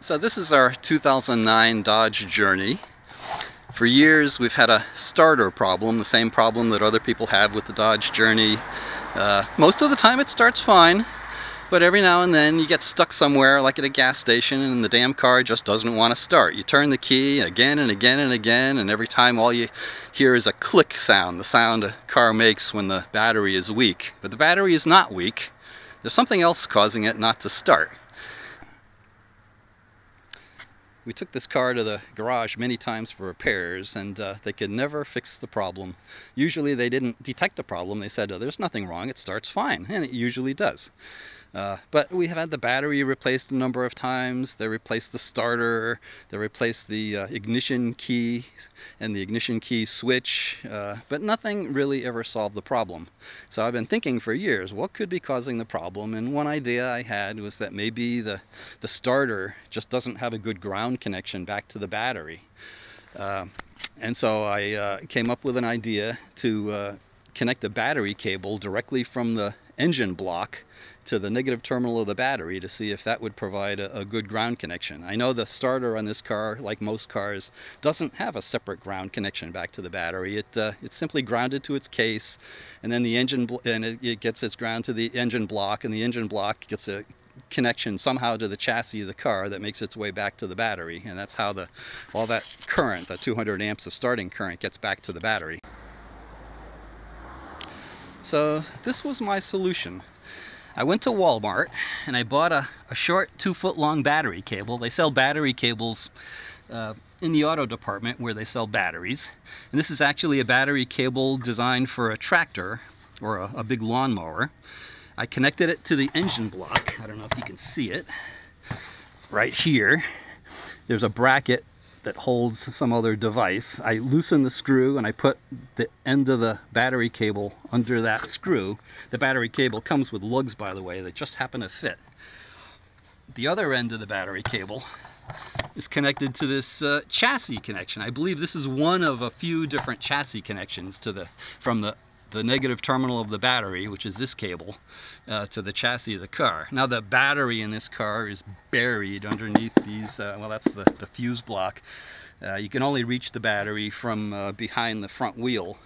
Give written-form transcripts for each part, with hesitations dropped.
So this is our 2009 Dodge Journey. For years we've had a starter problem, the same problem that other people have with the Dodge Journey. Most of the time it starts fine, but every now and then you get stuck somewhere like at a gas station and the damn car just doesn't want to start. You turn the key again and again and again, and every time all you hear is a click sound, the sound a car makes when the battery is weak. But the battery is not weak. There's something else causing it not to start. We took this car to the garage many times for repairs, and they could never fix the problem. Usually they didn't detect the problem. They said, oh, there's nothing wrong, it starts fine, and it usually does. But we have had the battery replaced a number of times. They replaced the starter, they replaced the ignition key and the ignition key switch, but nothing really ever solved the problem. So I've been thinking for years, what could be causing the problem? And one idea I had was that maybe the starter just doesn't have a good ground connection back to the battery. And so I came up with an idea to connect a battery cable directly from the engine block to the negative terminal of the battery to see if that would provide a good ground connection. I know the starter on this car, like most cars, doesn't have a separate ground connection back to the battery. It's simply grounded to its case, and then the engine it gets its ground to the engine block, and the engine block gets a connection somehow to the chassis of the car that makes its way back to the battery, and that's how all that current, the 200 amps of starting current, gets back to the battery. So this was my solution. I went to Walmart and I bought a short 2-foot-long battery cable. They sell battery cables in the auto department where they sell batteries. And this is actually a battery cable designed for a tractor or a big lawnmower. I connected it to the engine block. I don't know if you can see it. Right here, there's a bracket that holds some other device. I loosen the screw and I put the end of the battery cable under that screw. The battery cable comes with lugs, by the way, that just happen to fit. The other end of the battery cable is connected to this chassis connection. I believe this is one of a few different chassis connections from the negative terminal of the battery, which is this cable, to the chassis of the car. Now the battery in this car is buried underneath these, well, that's the fuse block. You can only reach the battery from behind the front wheel.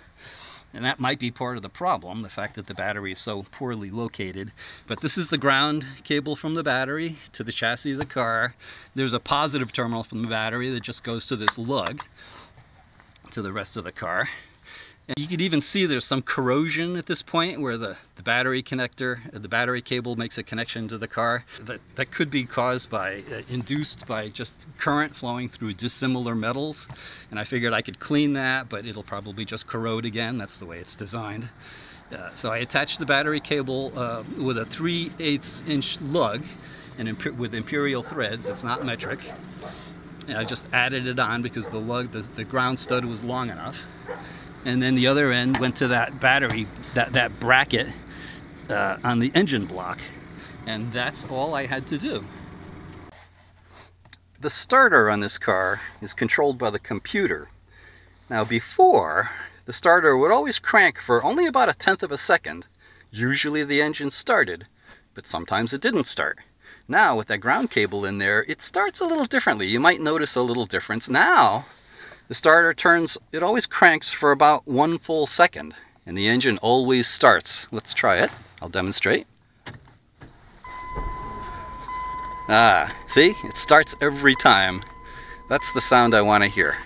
And that might be part of the problem, the fact that the battery is so poorly located. But this is the ground cable from the battery to the chassis of the car. There's a positive terminal from the battery that just goes to this lug to the rest of the car. And you can even see there's some corrosion at this point where the battery connector, the battery cable makes a connection to the car. That could be caused by, induced by just current flowing through dissimilar metals. And I figured I could clean that, but it'll probably just corrode again. That's the way it's designed. So I attached the battery cable with a 3/8 inch lug and with imperial threads. It's not metric. And I just added it on because the lug, the ground stud was long enough. And then the other end went to that battery, that bracket on the engine block. And that's all I had to do. The starter on this car is controlled by the computer. Now before, the starter would always crank for only about 1/10 of a second. Usually the engine started, but sometimes it didn't start. Now with that ground cable in there, it starts a little differently. You might notice a little difference. Now, the starter it always cranks for about 1 full second, and the engine always starts. Let's try it. I'll demonstrate. See? It starts every time. That's the sound I want to hear.